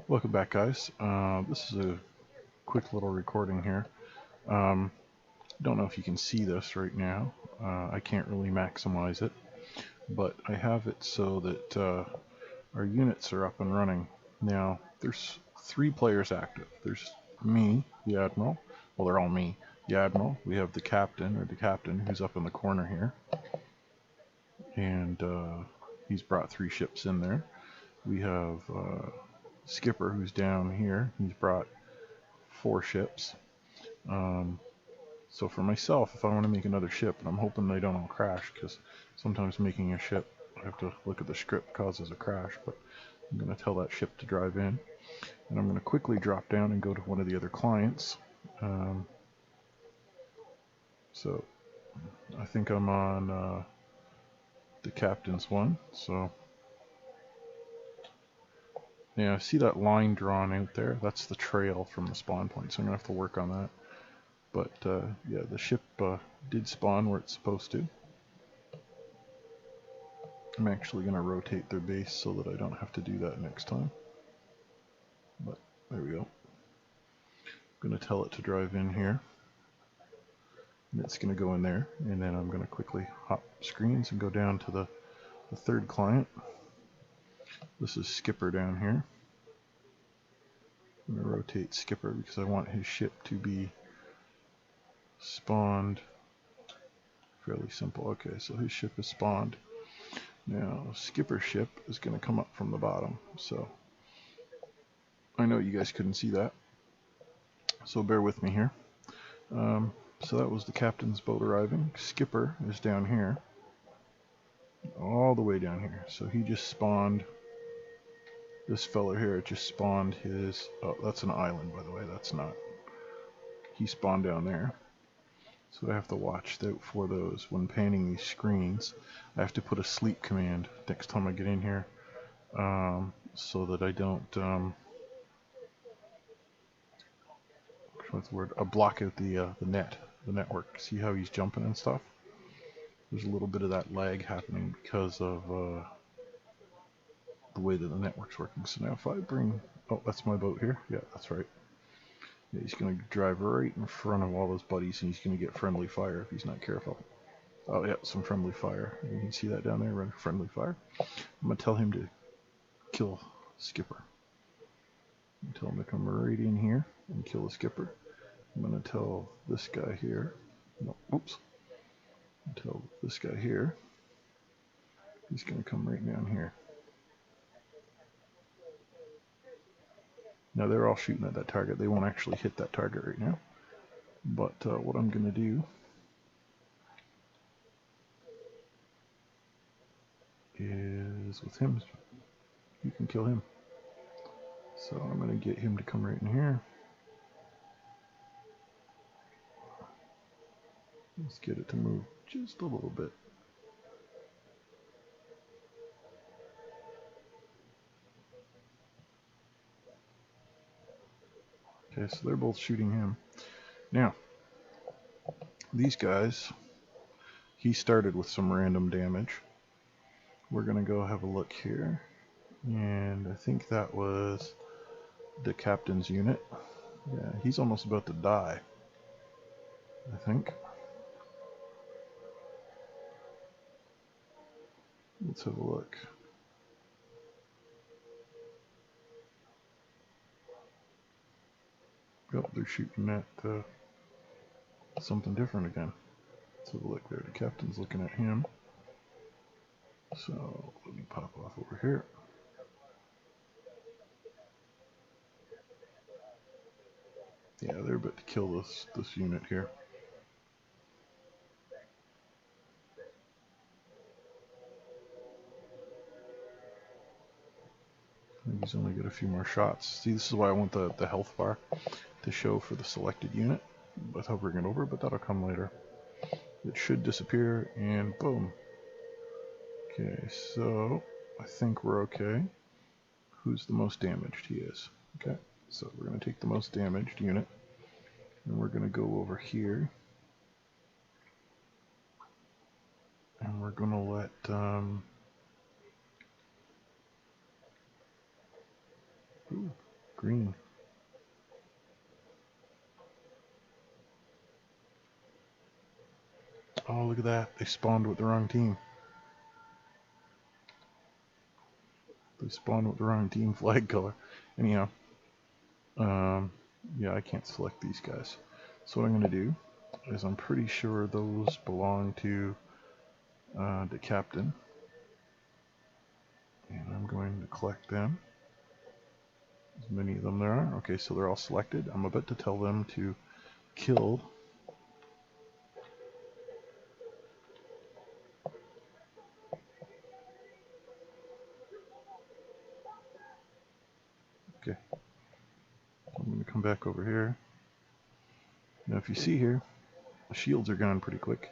Welcome back, guys. This is a quick little recording here. Don't know if you can see this right now. I can't really maximize it, but I have it so that our units are up and running. Now, there's 3 players active. There's me, the Admiral. Well, they're all me. The Admiral. We have the Captain, who's up in the corner here. And he's brought 3 ships in there. We have Skipper, who's down here. He's brought 4 ships. So for myself, if I want to make another ship, and I'm hoping they don't all crash, because sometimes making a ship, I have to look at the script, causes a crash, but I'm going to tell that ship to drive in. And I'm going to quickly drop down and go to one of the other clients. So I think I'm on the captain's one. So yeah, I see that line drawn out there. That's the trail from the spawn point, so I'm going to have to work on that. But yeah, the ship did spawn where it's supposed to. I'm actually going to rotate their base so that I don't have to do that next time. But there we go. I'm going to tell it to drive in here. And it's going to go in there. And then I'm going to quickly hop screens and go down to the 3rd client. This is Skipper down here. I'm going to rotate Skipper because I want his ship to be spawned. Fairly simple. Okay, so his ship is spawned. Now, Skipper's ship is going to come up from the bottom. So I know you guys couldn't see that, so bear with me here. So that was the captain's boat arriving. Skipper is down here, all the way down here. So he just spawned, this fella here just spawned his, oh, that's an island, by the way, that's not. He spawned down there. So I have to watch out for those when panning these screens. I have to put a sleep command next time I get in here, so that I don't, what's the word? Block out the network. See how he's jumping and stuff? There's a little bit of that lag happening because of the way that the network's working. So now if I bring, oh, that's my boat here. Yeah, that's right. Yeah, he's going to drive right in front of all his buddies, and he's going to get friendly fire if he's not careful. Oh yeah, some friendly fire. You can see that down there, right? Friendly fire. I'm going to tell him to kill Skipper. I'm going to tell him to come right in here and kill the Skipper. I'm going to tell this guy here, no, oops, tell this guy here, he's going to come right down here. Now they're all shooting at that target. They won't actually hit that target right now. But what I'm going to do is with him, you can kill him. So I'm going to get him to come right in here. Let's get it to move just a little bit. Okay, so they're both shooting him. Now, these guys, he started with some random damage. We're going to go have a look here. And I think that was the captain's unit. Yeah, he's almost about to die, I think. Let's have a look. Oh, they're shooting at something different again. Let's have a look there. The captain's looking at him. So let me pop off over here. Yeah, they're about to kill this unit here. He's only got a few more shots. See, this is why I want the health bar to show for the selected unit with hovering it over, but that'll come later. It should disappear, and boom. Okay, so I think we're okay. Who's the most damaged? He is. Okay, so we're going to take the most damaged unit, and we're going to go over here, and we're going to let ooh, green. Oh, look at that. They spawned with the wrong team. They spawned with the wrong team flag color. Anyhow, yeah, I can't select these guys. So what I'm going to do is I'm pretty sure those belong to the captain. And I'm going to collect them. As many of them there are. Okay, so they're all selected. I'm about to tell them to kill okay. I'm going to come back over here. Now if you see here, the shields are gone pretty quick.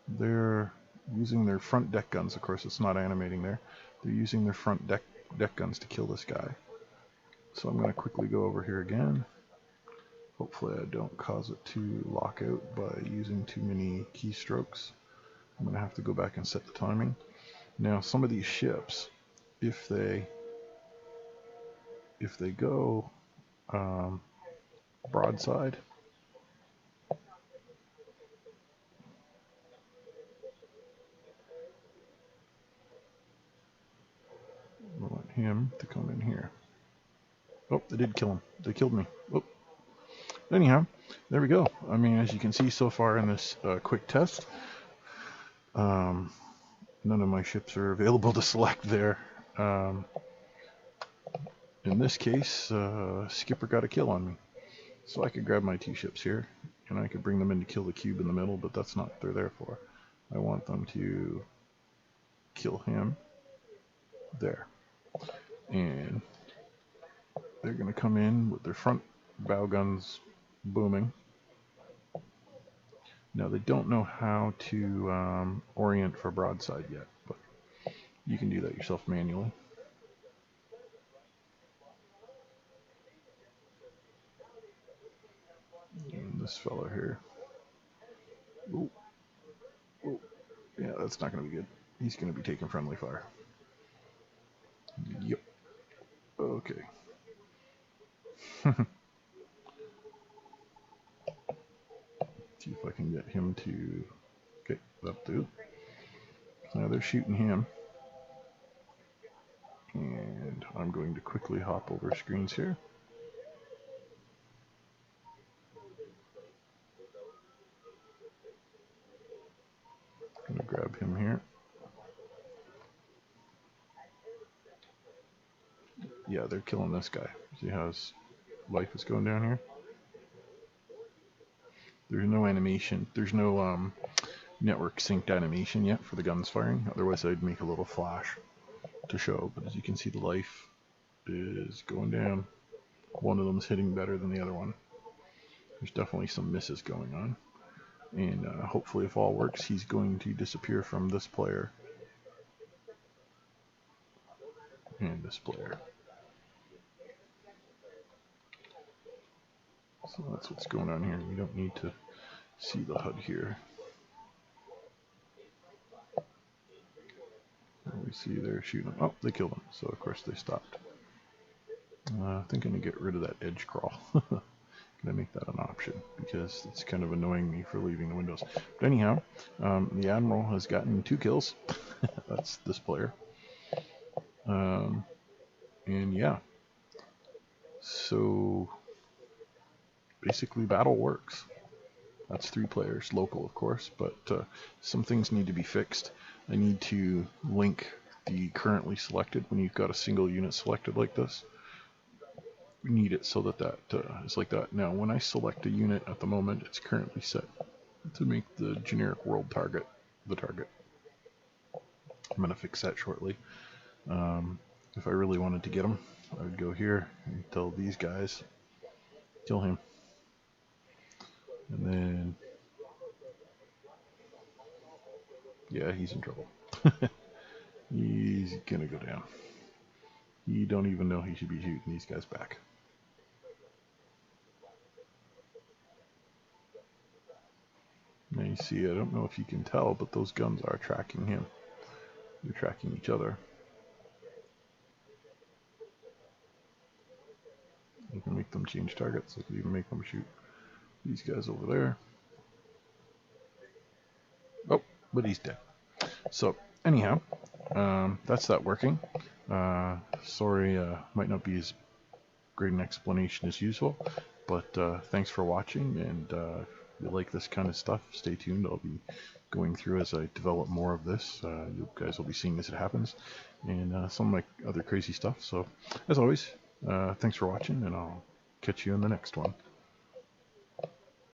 They're using their front deck guns. Of course, it's not animating there. They're using their front deck guns to kill this guy. So I'm going to quickly go over here again. Hopefully I don't cause it to lock out by using too many keystrokes. I'm going to have to go back and set the timing. Now some of these ships, if they go broadside, I want him to come in here. Oh, they did kill him. They killed me. Oh. Anyhow, there we go. I mean, as you can see so far in this quick test, none of my ships are available to select there. In this case, Skipper got a kill on me. So I could grab my 2 ships here, and I could bring them in to kill the cube in the middle, but that's not what they're there for. I want them to kill him there. And they're going to come in with their front bow guns booming. Now they don't know how to orient for broadside yet, but you can do that yourself manually. And this fella here. Ooh. Ooh. Yeah, that's not going to be good. He's going to be taking friendly fire. Yep. Okay. See if I can get him to... Okay, that'll do. Now they're shooting him. And I'm going to quickly hop over screens here. I'm going to grab him here. Yeah, they're killing this guy. See how his life is going down here? There's no animation. There's no network synced animation yet for the guns firing. Otherwise I'd make a little flash to show. But as you can see, the life is going down. One of them's hitting better than the other one. There's definitely some misses going on. And hopefully if all works, he's going to disappear from this player. And this player. So that's what's going on here. You don't need to see the HUD here. And we see they're shooting. Oh, they killed him. So of course they stopped. I think I'm going to get rid of that edge crawl. Gonna make that an option because it's kind of annoying me for leaving the windows. But anyhow, the Admiral has gotten 2 kills. That's this player. And yeah. So basically battle works. That's 3 players, local of course, but some things need to be fixed. I need to link the currently selected when you've got a single unit selected like this. We need it so that is like that. Now when I select a unit at the moment, it's currently set to make the generic world target the target. I'm going to fix that shortly. If I really wanted to get him, I would go here and tell these guys, kill him. And then, yeah, he's in trouble. He's going to go down. You don't even know he should be shooting these guys back. Now you see, I don't know if you can tell, but those guns are tracking him. They're tracking each other. You can make them change targets. You can even make them shoot these guys over there. Oh, but he's dead. So anyhow, that's that working. Sorry, might not be as great an explanation as usual, but thanks for watching, and if you like this kind of stuff, stay tuned. I'll be going through as I develop more of this. You guys will be seeing as it happens, and some of my other crazy stuff. So as always, thanks for watching, and I'll catch you in the next one.